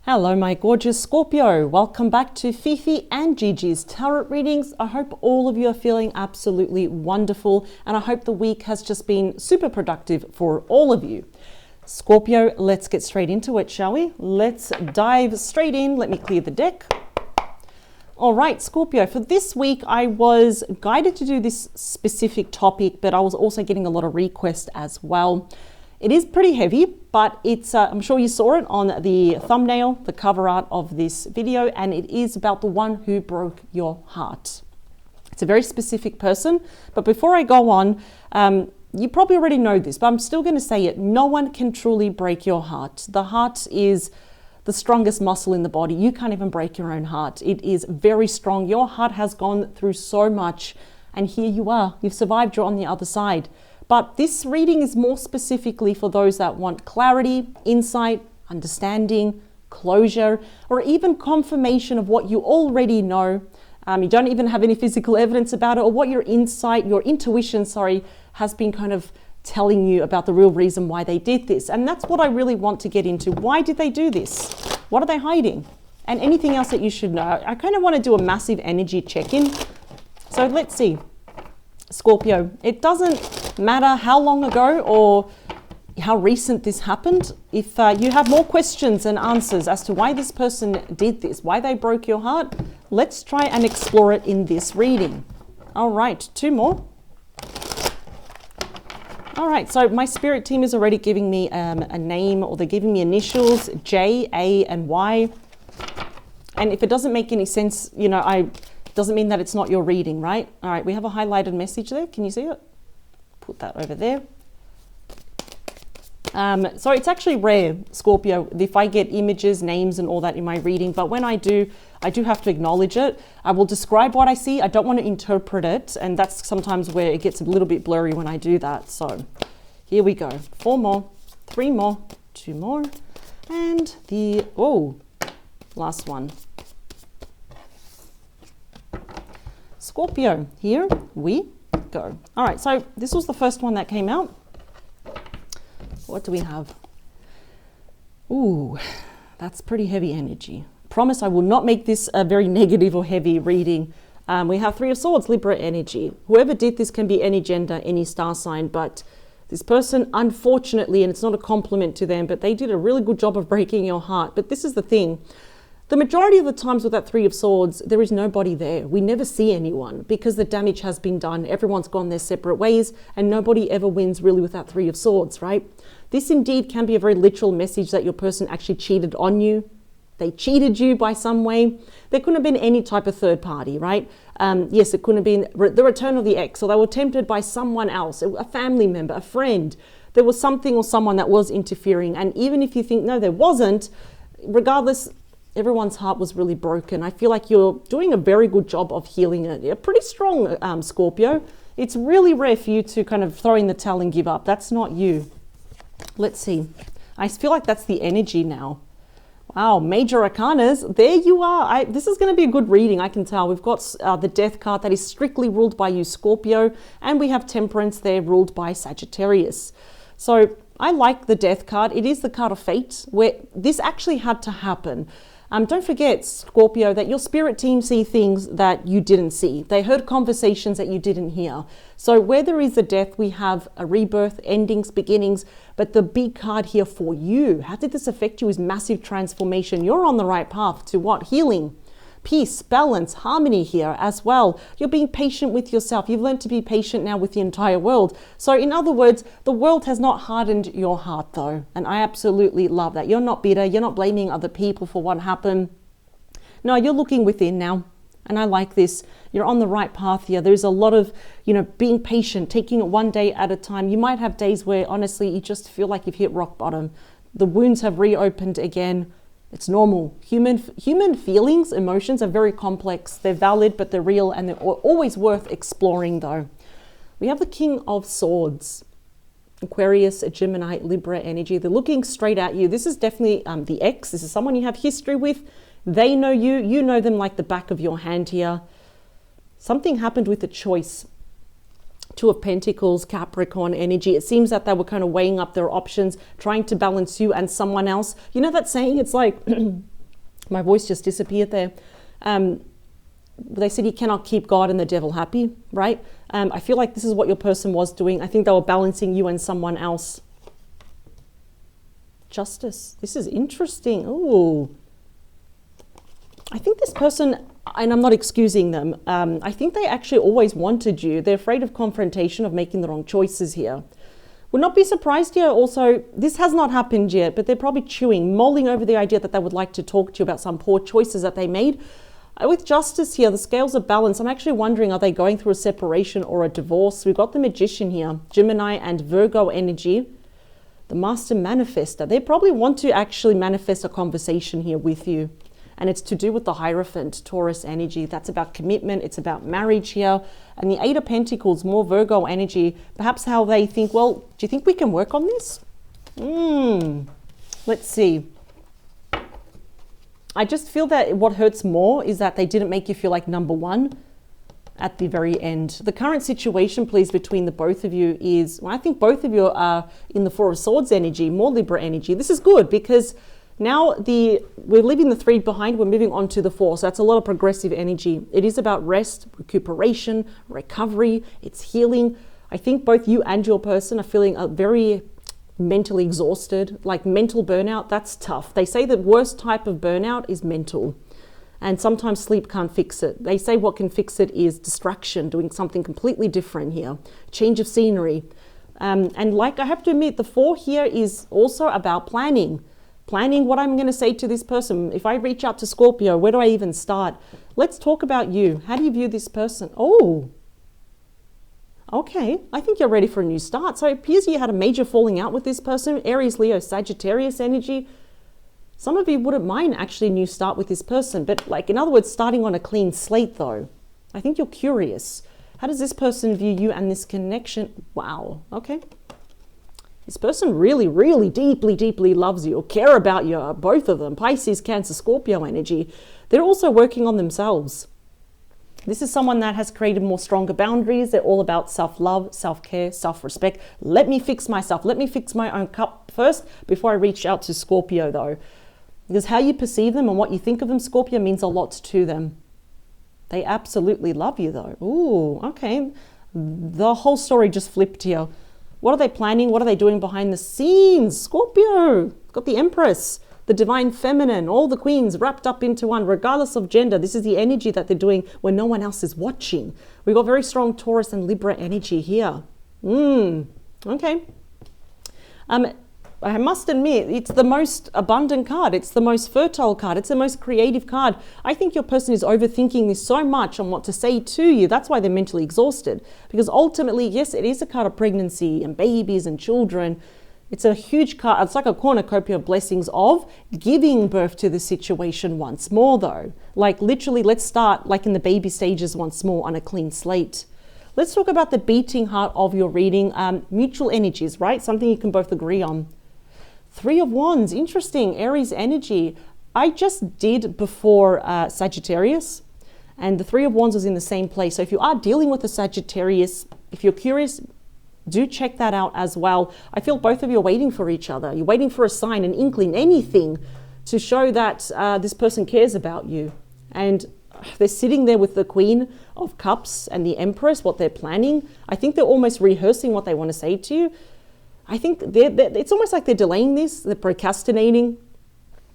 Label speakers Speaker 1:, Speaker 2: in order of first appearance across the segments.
Speaker 1: Hello my gorgeous Scorpio, welcome back to Fifi and Gigi's tarot readings. I hope all of you are feeling absolutely wonderful and I hope the week has just been super productive for all of you. Scorpio, let's get straight into it, shall we? Let's dive straight in. Let me clear the deck. All right, Scorpio, for this week I was guided to do this specific topic, but I was also getting a lot of requests as well. It is pretty heavy, but it's, I'm sure you saw it on the thumbnail, the cover art of this video, and it is about the one who broke your heart. It's a very specific person, but before I go on, you probably already know this, but I'm still going to say it. No one can truly break your heart. The heart is the strongest muscle in the body. You can't even break your own heart. It is very strong. Your heart has gone through so much, and here you are. You've survived. You're on the other side. But this reading is more specifically for those that want clarity, insight, understanding, closure, or even confirmation of what you already know. You don't even have any physical evidence about it, or what your intuition, has been kind of telling you about the real reason why they did this. And that's what I really want to get into. Why did they do this? What are they hiding? And anything else that you should know. I kind of want to do a massive energy check-in. So let's see. Scorpio, it doesn't matter how long ago or how recent this happened. If you have more questions and answers as to why this person did this, why they broke your heart, let's try and explore it in this reading. All right, two more. All right, so my spirit team is already giving me a name, or they're giving me initials, J, A, and Y. And if it doesn't make any sense, you know, doesn't mean that it's not your reading, right? All right, we have a highlighted message there. Can you see it? Put that over there. So it's actually rare, Scorpio, if I get images, names, and all that in my reading. But when I do have to acknowledge it. I will describe what I see. I don't want to interpret it. And that's sometimes where it gets a little bit blurry when I do that. So here we go. 4 more, 3 more, 2 more. And the, last one. Scorpio, here we go. All right, so this was the first one that came out. What do we have? Ooh, that's pretty heavy energy. Promise I will not make this a very negative or heavy reading. We have 3 of Swords, Libra energy. Whoever did this can be any gender, any star sign, but this person, unfortunately, and it's not a compliment to them, but they did a really good job of breaking your heart. But this is the thing. The majority of the times with that 3 of Swords, there is nobody there. We never see anyone because the damage has been done. Everyone's gone their separate ways and nobody ever wins really with that 3 of Swords, right? This indeed can be a very literal message that your person actually cheated on you. They cheated you by some way. There couldn't have been any type of third party, right? Yes, it couldn't have been the return of the ex, or they were tempted by someone else, a family member, a friend. There was something or someone that was interfering. And even if you think, no, there wasn't, regardless, everyone's heart was really broken. I feel like you're doing a very good job of healing it. You're pretty strong, Scorpio. It's really rare for you to kind of throw in the towel and give up. That's not you. Let's see. I feel like that's the energy now. Wow, major arcanas. There you are. This is going to be a good reading, I can tell. We've got the Death card that is strictly ruled by you, Scorpio. And we have Temperance there ruled by Sagittarius. So I like the Death card. It is the card of fate where this actually had to happen. Don't forget, Scorpio, that your spirit team see things that you didn't see. They heard conversations that you didn't hear. So where there is a death, we have a rebirth, endings, beginnings. But the big card here for you, how did this affect you, is massive transformation. You're on the right path to what? Healing, peace, balance, harmony here as well. You're being patient with yourself. You've learned to be patient now with the entire world. So in other words, the world has not hardened your heart though. And I absolutely love that. You're not bitter. You're not blaming other people for what happened. No, you're looking within now. And I like this. You're on the right path here. There's a lot of, being patient, taking it one day at a time. You might have days where honestly, you just feel like you've hit rock bottom. The wounds have reopened again. It's normal. Human feelings, emotions are very complex. They're valid, but they're real, and they're always worth exploring though. We have the King of Swords. Aquarius, Gemini, Libra energy. They're looking straight at you. This is definitely the ex. This is someone you have history with. They know you. You know them like the back of your hand here. Something happened with the choice. 2 of Pentacles, Capricorn energy. It seems that they were kind of weighing up their options, trying to balance you and someone else. You know that saying? It's like My voice just disappeared there. They said you cannot keep God and the devil happy, right? I feel like this is what your person was doing. I think they were balancing you and someone else. Justice. This is interesting. Ooh. I think this person, and I'm not excusing them, I think they actually always wanted you. They're afraid of confrontation, of making the wrong choices here. Would not be surprised here also, this has not happened yet, but they're probably chewing, mulling over the idea that they would like to talk to you about some poor choices that they made. With justice here, the scales are balanced. I'm actually wondering, are they going through a separation or a divorce? We've got the Magician here, Gemini and Virgo energy. The Master Manifester. They probably want to actually manifest a conversation here with you. And it's to do with the Hierophant, Taurus energy. That's about commitment. It's about marriage here. And the Eight of Pentacles, more Virgo energy. Perhaps how they think, well, do you think we can work on this? Let's see. I just feel that what hurts more is that they didn't make you feel like number one at the very end. The current situation, please, between the both of you is, well, I think both of you are in the Four of Swords energy, more Libra energy. This is good because now we're leaving the 3 behind, we're moving on to the 4. So that's a lot of progressive energy. It is about rest, recuperation, recovery, it's healing. I think both you and your person are feeling very mentally exhausted, like mental burnout. That's tough. They say the worst type of burnout is mental. And sometimes sleep can't fix it. They say what can fix it is distraction, doing something completely different here, change of scenery. And like I have to admit, the 4 here is also about planning. Planning what I'm going to say to this person. If I reach out to Scorpio, where do I even start? Let's talk about you. How do you view this person? Oh, okay. I think you're ready for a new start. So it appears you had a major falling out with this person. Aries, Leo, Sagittarius energy. Some of you wouldn't mind actually a new start with this person. But like, in other words, starting on a clean slate though. I think you're curious. How does this person view you and this connection? Wow. Okay. This person really, really deeply, deeply loves you or care about you, both of them. Pisces, Cancer, Scorpio energy. They're also working on themselves. This is someone that has created more stronger boundaries. They're all about self-love, self-care, self-respect. Let me fix myself. Let me fix my own cup first before I reach out to Scorpio though. Because how you perceive them and what you think of them, Scorpio, means a lot to them. They absolutely love you though. Ooh, okay. The whole story just flipped here. What are they planning? What are they doing behind the scenes? Scorpio, got the Empress, the Divine Feminine, all the queens wrapped up into one, regardless of gender. This is the energy that they're doing when no one else is watching. We've got very strong Taurus and Libra energy here. Okay. I must admit, it's the most abundant card. It's the most fertile card. It's the most creative card. I think your person is overthinking this so much on what to say to you. That's why they're mentally exhausted. Because ultimately, yes, it is a card of pregnancy and babies and children. It's a huge card. It's like a cornucopia of blessings of giving birth to the situation once more, though. Like literally, let's start like in the baby stages once more on a clean slate. Let's talk about the beating heart of your reading. Mutual energies, right? Something you can both agree on. 3 of Wands, interesting, Aries energy. I just did before Sagittarius, and the 3 of Wands was in the same place. So if you are dealing with a Sagittarius, if you're curious, do check that out as well. I feel both of you are waiting for each other. You're waiting for a sign, an inkling, anything to show that this person cares about you. And they're sitting there with the Queen of Cups and the Empress, what they're planning. I think they're almost rehearsing what they want to say to you. I think it's almost like they're delaying this, they're procrastinating.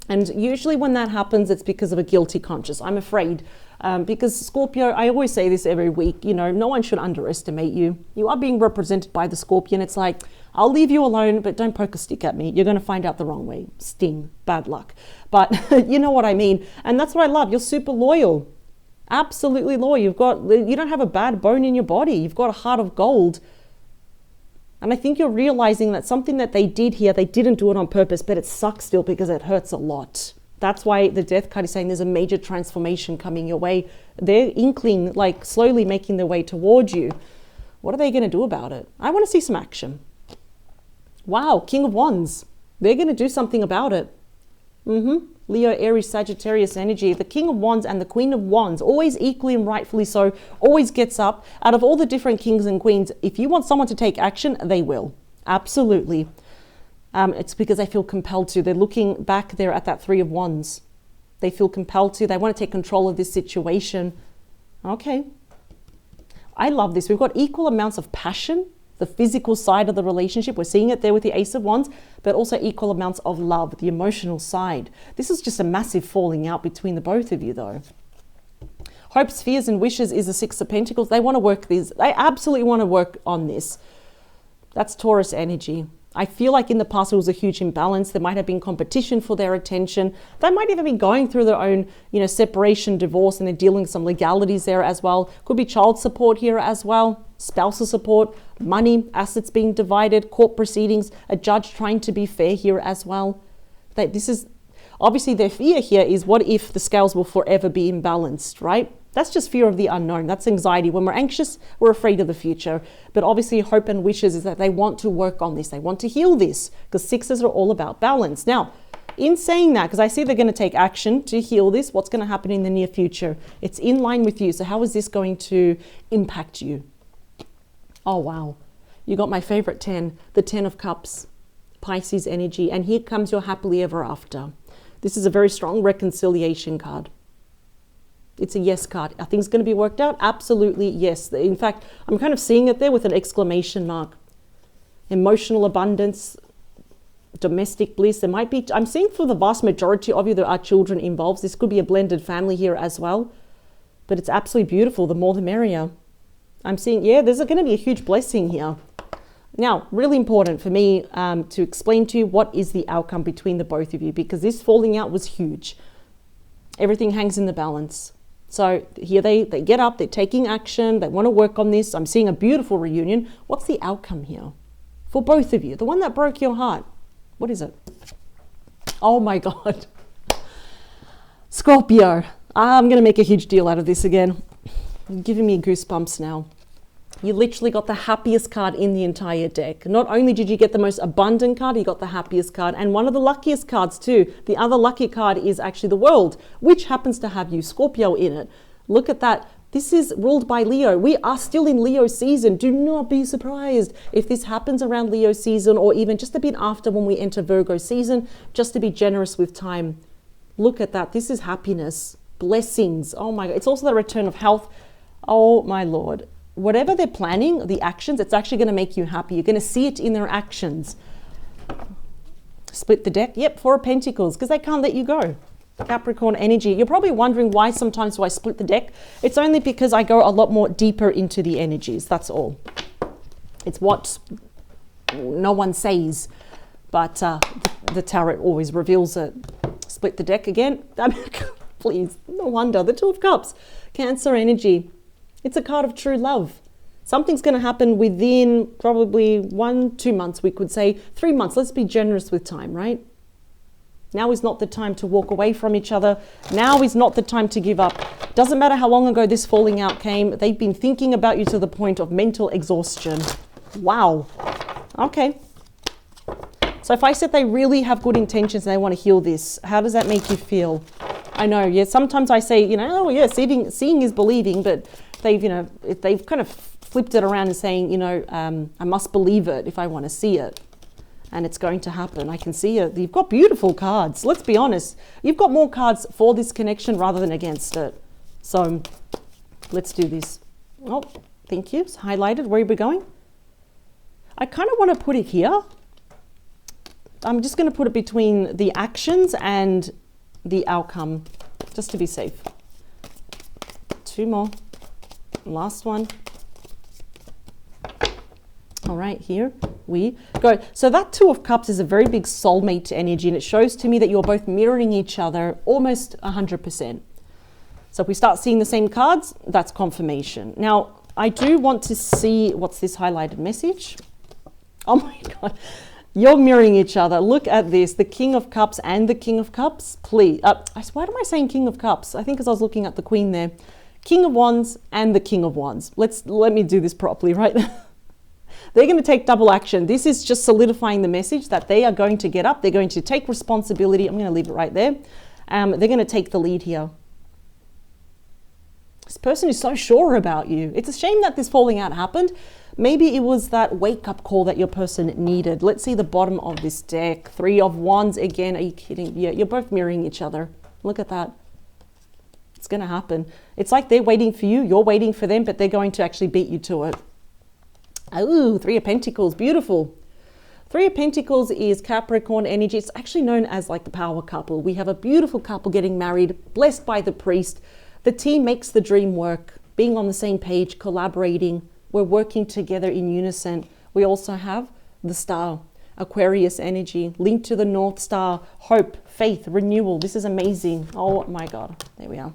Speaker 1: And usually when that happens, it's because of a guilty conscience, I'm afraid. Because Scorpio, I always say this every week, you know, no one should underestimate you. You are being represented by the Scorpion. It's like, I'll leave you alone, but don't poke a stick at me. You're going to find out the wrong way. Sting, bad luck. But you know what I mean. And that's what I love. You're super loyal. Absolutely loyal. You don't have a bad bone in your body. You've got a heart of gold. And I think you're realizing that something that they did here, they didn't do it on purpose, but it sucks still because it hurts a lot. That's why the Death card is saying there's a major transformation coming your way. They're inkling, like slowly making their way towards you. What are they going to do about it? I want to see some action. Wow, King of Wands. They're going to do something about it. Leo, Aries, Sagittarius energy. The King of Wands and the Queen of Wands, always equally and rightfully so, always gets up. Out of all the different kings and queens, if you want someone to take action, they will. Absolutely. It's because they feel compelled to. They're looking back there at that 3 of Wands. They feel compelled to. They want to take control of this situation. Okay. I love this. We've got equal amounts of passion, the physical side of the relationship. We're seeing it there with the Ace of Wands, but also equal amounts of love, the emotional side. This is just a massive falling out between the both of you, though. Hopes, fears, and wishes is the Six of Pentacles. They want to work these. They absolutely want to work on this. That's Taurus energy. I feel like in the past it was a huge imbalance. There might have been competition for their attention. They might even be going through their own, separation, divorce, and they're dealing with some legalities there as well. Could be child support here as well, spousal support, money, assets being divided, court proceedings, a judge trying to be fair here as well. This is obviously their fear here is, what if the scales will forever be imbalanced, right? That's just fear of the unknown. That's anxiety. When we're anxious, we're afraid of the future. But obviously hope and wishes is that they want to work on this. They want to heal this, because sixes are all about balance. Now, in saying that, because I see they're going to take action to heal this, what's going to happen in the near future? It's in line with you. So how is this going to impact you? Oh, wow. You got my favorite 10, the 10 of Cups, Pisces energy. And here comes your happily ever after. This is a very strong reconciliation card. It's a yes card. Are things going to be worked out? Absolutely yes. In fact, I'm kind of seeing it there with an exclamation mark. Emotional abundance, domestic bliss. There might be, I'm seeing for the vast majority of you, there are children involved. This could be a blended family here as well. But it's absolutely beautiful. The more the merrier. I'm seeing, there's going to be a huge blessing here. Now, really important for me to explain to you what is the outcome between the both of you, because this falling out was huge. Everything hangs in the balance. So here they get up, they're taking action, they want to work on this. I'm seeing a beautiful reunion. What's the outcome here for both of you? The one that broke your heart. What is it? Oh my God. Scorpio. I'm going to make a huge deal out of this again. You're giving me goosebumps now. You literally got the happiest card in the entire deck. Not only did you get the most abundant card, you got the happiest card, and one of the luckiest cards too. The other lucky card is actually the World, which happens to have you, Scorpio, in it. Look at that. This is ruled by Leo. We are still in Leo season. Do not be surprised if this happens around Leo season, or even just a bit after when we enter Virgo season, just to be generous with time. Look at that. This is happiness, blessings. Oh my God. It's also the return of health. Oh my Lord. Whatever they're planning, the actions, it's actually going to make you happy. You're going to see it in their actions. Split the deck. Yep, Four of Pentacles, because they can't let you go. Capricorn energy. You're probably wondering why sometimes do I split the deck. It's only because I go a lot more deeper into the energies. That's all. It's what no one says, but the tarot always reveals it. Split the deck again. Please, no wonder. The Two of Cups. Cancer energy. It's a card of true love. Something's going to happen within probably 1-2 months, we could say 3 months. Let's be generous with time, right? Now is not the time to walk away from each other. Now is not the time to give up. Doesn't matter how long ago this falling out came. They've been thinking about you to the point of mental exhaustion. Wow. Okay. So if I said they really have good intentions and they want to heal this, how does that make you feel? I know, yeah, sometimes I say, seeing is believing, but they've kind of flipped it around and saying, I must believe it if I want to see it. And it's going to happen. I can see it. You've got beautiful cards. Let's be honest. You've got more cards for this connection rather than against it. So let's do this. Oh, thank you. It's highlighted. Where are we going? I kind of want to put it here. I'm just going to put it between the actions and the outcome, just to be safe. 2 more. Last one. All right, here we go. So that Two of Cups is a very big soulmate energy, and it shows to me that you're both mirroring each other almost 100%. So if we start seeing the same cards, that's confirmation. Now, I do want to see, what's this highlighted message? Oh my God. You're mirroring each other. Look at this, the King of Cups and the King of Cups. Please, why am I saying King of Cups? I think because I was looking at the Queen there. King of Wands and the King of Wands. Let me do this properly, right? They're going to take double action. This is just solidifying the message that they are going to get up. They're going to take responsibility. I'm going to leave it right there. They're going to take the lead here. This person is so sure about you. It's a shame that this falling out happened. Maybe it was that wake-up call that your person needed. Let's see the bottom of this deck. 3 of Wands again. Are you kidding? Yeah, you're both mirroring each other. Look at that. It's going to happen. It's like they're waiting for you, you're waiting for them, but they're going to actually beat you to it. Oh, Three of Pentacles, beautiful. Three of Pentacles is Capricorn energy. It's actually known as like the power couple. We have a beautiful couple getting married, blessed by the priest. The team makes the dream work, being on the same page, collaborating. We're working together in unison. We also have the star, Aquarius energy, linked to the North Star, hope, faith, renewal. This is amazing. Oh my God, there we are.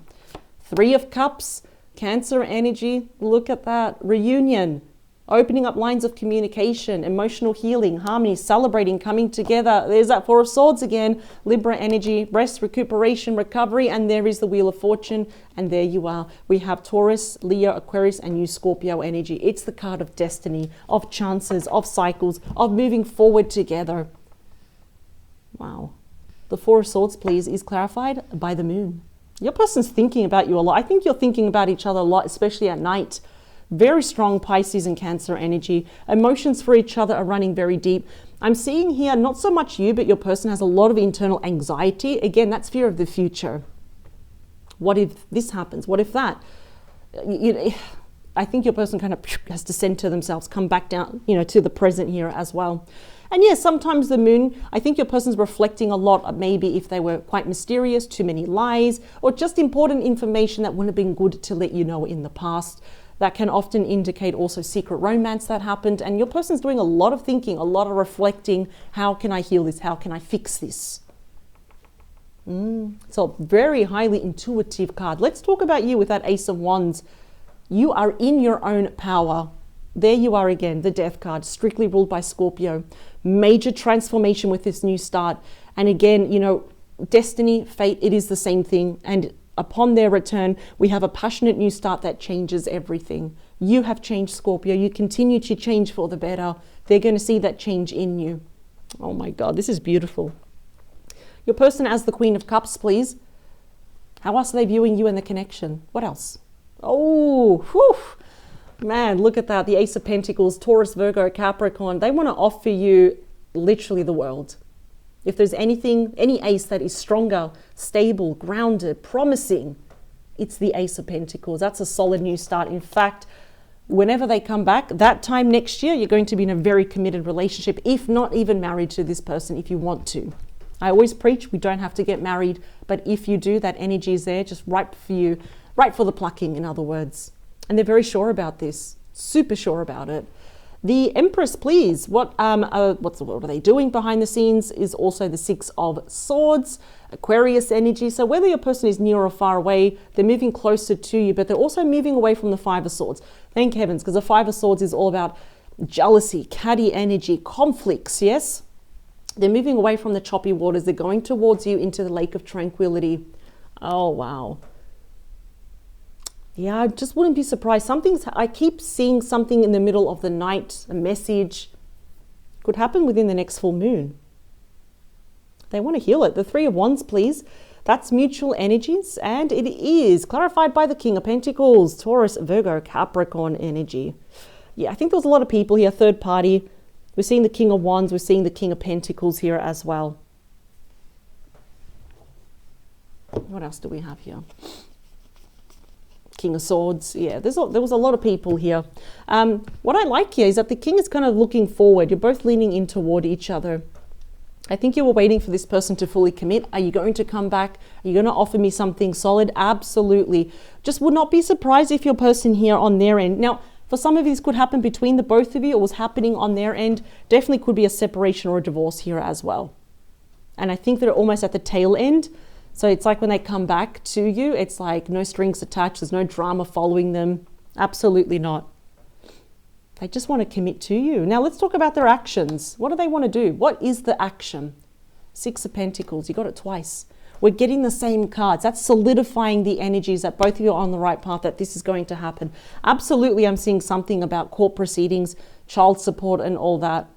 Speaker 1: Three of Cups, Cancer energy. Look at that, reunion. Opening up lines of communication, emotional healing, harmony, celebrating, coming together. There's that Four of Swords again. Libra energy, rest, recuperation, recovery, and there is the Wheel of Fortune. And there you are. We have Taurus, Leo, Aquarius, and you Scorpio energy. It's the card of destiny, of chances, of cycles, of moving forward together. Wow. The Four of Swords, please, is clarified by the moon. Your person's thinking about you a lot. I think you're thinking about each other a lot, especially at night. Very strong Pisces and Cancer energy. Emotions for each other are running very deep. I'm seeing here, not so much you, but your person has a lot of internal anxiety. Again, that's fear of the future. What if this happens? What if that? I think your person kind of has to center themselves, come back down, to the present here as well. And yes, sometimes the moon, I think your person's reflecting a lot, maybe if they were quite mysterious, too many lies, or just important information that wouldn't have been good to let you know in the past. That can often indicate also secret romance that happened. And your person's doing a lot of thinking, a lot of reflecting. How can I heal this? How can I fix this? So very highly intuitive card. Let's talk about you with that Ace of Wands. You are in your own power. There you are again, the Death card, strictly ruled by Scorpio. Major transformation with this new start. And again, destiny, fate, it is the same thing. And upon their return, we have a passionate new start that changes everything. You have changed, Scorpio. You continue to change for the better. They're going to see that change in you. Oh my God, this is beautiful. Your person as the Queen of Cups, please. How else are they viewing you and the connection? What else? Oh, whew. Man, look at that. The Ace of Pentacles, Taurus, Virgo, Capricorn. They want to offer you literally the world. If there's anything, any ace that is stronger, stable, grounded, promising, it's the Ace of Pentacles. That's a solid new start. In fact, whenever they come back, that time next year, you're going to be in a very committed relationship, if not even married to this person, if you want to. I always preach, we don't have to get married, but if you do, that energy is there, just ripe for you, ripe for the plucking, in other words. And they're very sure about this, super sure about it. The Empress, please, what are they doing behind the scenes is also the Six of Swords, Aquarius energy. So whether your person is near or far away, they're moving closer to you, but they're also moving away from the Five of Swords. Thank heavens, because the Five of Swords is all about jealousy, catty energy, conflicts, yes? They're moving away from the choppy waters. They're going towards you into the lake of tranquility. Oh, wow. Yeah, I just wouldn't be surprised. I keep seeing something in the middle of the night, a message. Could happen within the next full moon. They want to heal it. The Three of Wands, please. That's mutual energies, and it is clarified by the King of Pentacles, Taurus, Virgo, Capricorn energy. Yeah, I think there's a lot of people here, third party. We're seeing the King of Wands. We're seeing the King of Pentacles here as well. What else do we have here? King of Swords. Yeah, there was a lot of people here. What I like here is that the King is kind of looking forward. You're both leaning in toward each other. I think you were waiting for this person to fully commit. Are you going to come back? Are you going to offer me something solid? Absolutely. Just would not be surprised if your person here on their end. Now, for some of you, this could happen between the both of you or was happening on their end. Definitely could be a separation or a divorce here as well. And I think they're almost at the tail end. So it's like when they come back to you, it's like no strings attached. There's no drama following them. Absolutely not. They just want to commit to you. Now let's talk about their actions. What do they want to do? What is the action? Six of Pentacles. You got it twice. We're getting the same cards. That's solidifying the energies that both of you are on the right path, that this is going to happen. Absolutely, I'm seeing something about court proceedings, child support and all that.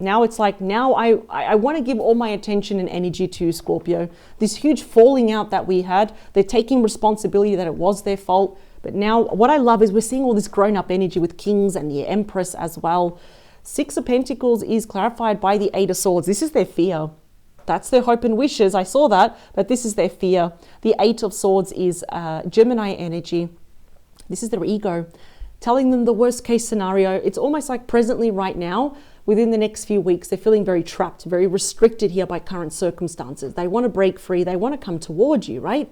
Speaker 1: Now it's like, now I want to give all my attention and energy to Scorpio. This huge falling out that we had, they're taking responsibility that it was their fault. But now what I love is we're seeing all this grown-up energy with Kings and the Empress as well. Six of Pentacles is clarified by the Eight of Swords. This is their fear. That's their hope and wishes. I saw that, but this is their fear. The Eight of Swords is Gemini energy. This is their ego, telling them the worst case scenario. It's almost like presently right now, within the next few weeks, they're feeling very trapped, very restricted here by current circumstances. They want to break free. They want to come towards you, right?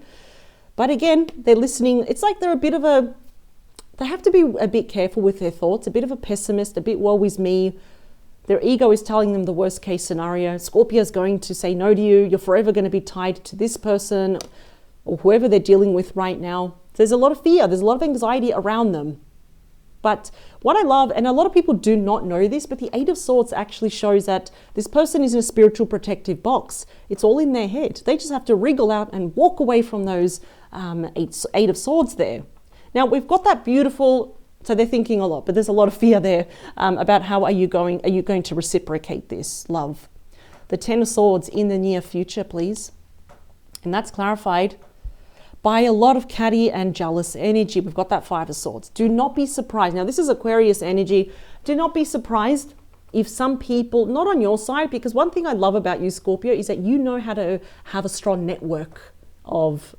Speaker 1: But again, they're listening. It's like they're they have to be a bit careful with their thoughts, a bit of a pessimist, a bit woe is me. Their ego is telling them the worst case scenario. Scorpio is going to say no to you. You're forever going to be tied to this person or whoever they're dealing with right now. There's a lot of fear. There's a lot of anxiety around them. But what I love, and a lot of people do not know this, but the Eight of Swords actually shows that this person is in a spiritual protective box. It's all in their head. They just have to wriggle out and walk away from those Eight of Swords there. Now, we've got that beautiful, so they're thinking a lot, but there's a lot of fear there about how are you going to reciprocate this love? The Ten of Swords in the near future, please. And that's clarified by a lot of catty and jealous energy. We've got that Five of Swords. Do not be surprised. Now, this is Aquarius energy. Do not be surprised if some people, not on your side, because one thing I love about you, Scorpio, is that you know how to have a strong network of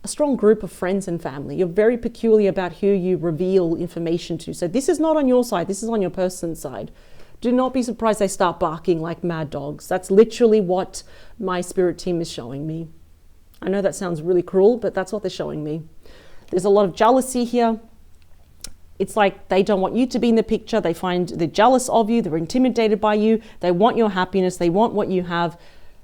Speaker 1: a strong group of friends and family. You're very peculiar about who you reveal information to. So this is not on your side. This is on your person's side. Do not be surprised they start barking like mad dogs. That's literally what my spirit team is showing me. I know that sounds really cruel, but that's what they're showing me. There's a lot of jealousy here. It's like they don't want you to be in the picture. They're jealous of you. They're intimidated by you. They want your happiness. They want what you have.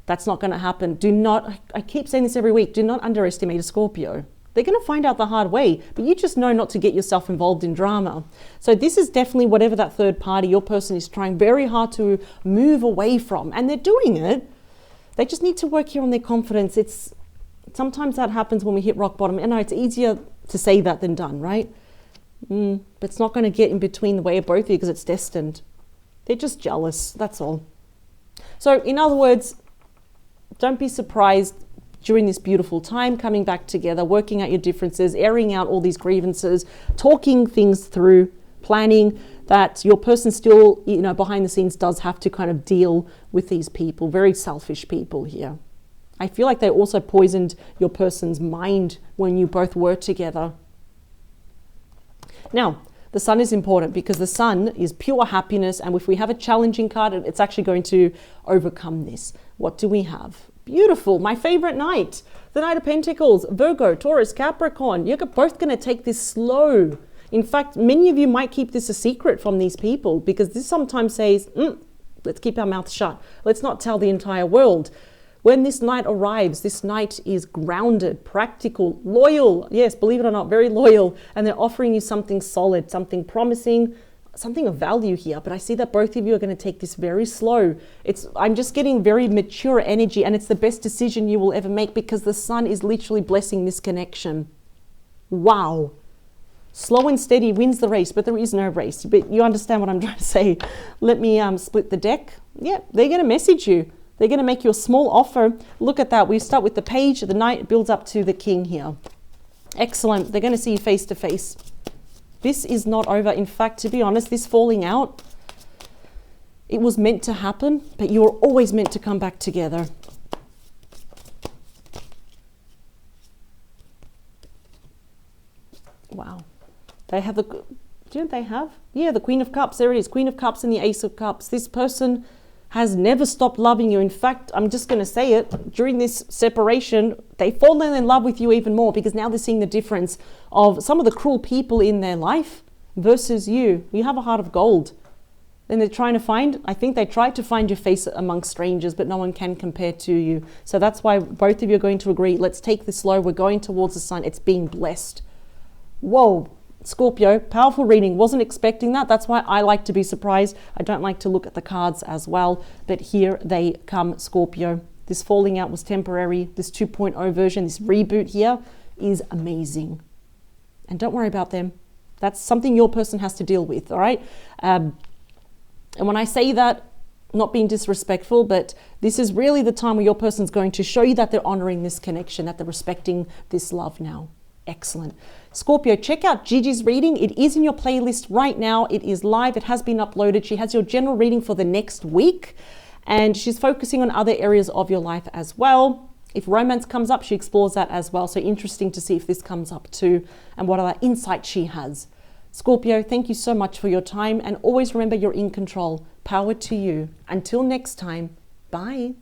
Speaker 1: That's not going to happen. Do not, I keep saying this every week, do not underestimate a Scorpio. They're going to find out the hard way, but you just know not to get yourself involved in drama. So this is definitely whatever that third party, your person is trying very hard to move away from, and they're doing it. They just need to work here on their confidence. Sometimes that happens when we hit rock bottom. And I know it's easier to say that than done, right? But it's not going to get in between the way of both of you because it's destined. They're just jealous, that's all. So in other words, don't be surprised during this beautiful time, coming back together, working out your differences, airing out all these grievances, talking things through, planning that your person still, behind the scenes does have to kind of deal with these people, very selfish people here. I feel like they also poisoned your person's mind when you both were together. Now, the Sun is important because the Sun is pure happiness, and if we have a challenging card, it's actually going to overcome this. What do we have? Beautiful, my favorite night, the Knight of Pentacles, Virgo, Taurus, Capricorn. You're both going to take this slow. In fact, many of you might keep this a secret from these people because this sometimes says, let's keep our mouth shut. Let's not tell the entire world. When this night arrives, this night is grounded, practical, loyal. Yes, believe it or not, very loyal. And they're offering you something solid, something promising, something of value here. But I see that both of you are going to take this very slow. I'm just getting very mature energy, and it's the best decision you will ever make because the Sun is literally blessing this connection. Wow. Slow and steady wins the race, but there is no race. But you understand what I'm trying to say. Let me split the deck. Yeah, they're going to message you. They're going to make you a small offer. Look at that. We start with the Page, the Knight builds up to the King here. Excellent. They're going to see you face to face. This is not over. In fact, to be honest, this falling out, it was meant to happen, but you were always meant to come back together. Wow. They have do you know what they have? Yeah, the Queen of Cups. There it is. Queen of Cups and the Ace of Cups. This person has never stopped loving you. In fact, I'm just going to say it, during this separation, they've fallen in love with you even more because now they're seeing the difference of some of the cruel people in their life versus you. You have a heart of gold. And they're trying to I think they tried to find your face amongst strangers, but no one can compare to you. So that's why both of you are going to agree, let's take this slow. We're going towards the Sun. It's being blessed. Whoa. Scorpio, powerful reading. Wasn't expecting that. That's why I like to be surprised. I don't like to look at the cards as well. But here they come, Scorpio. This falling out was temporary. This 2.0 version, this reboot here is amazing. And don't worry about them. That's something your person has to deal with, all right? And when I say that, not being disrespectful, but this is really the time where your person's going to show you that they're honoring this connection, that they're respecting this love now. Excellent. Scorpio, check out Gigi's reading. It is in your playlist right now. It is live. It has been uploaded. She has your general reading for the next week. And she's focusing on other areas of your life as well. If romance comes up, she explores that as well. So interesting to see if this comes up too and what other insight she has. Scorpio, thank you so much for your time, and always remember you're in control. Power to you. Until next time, bye.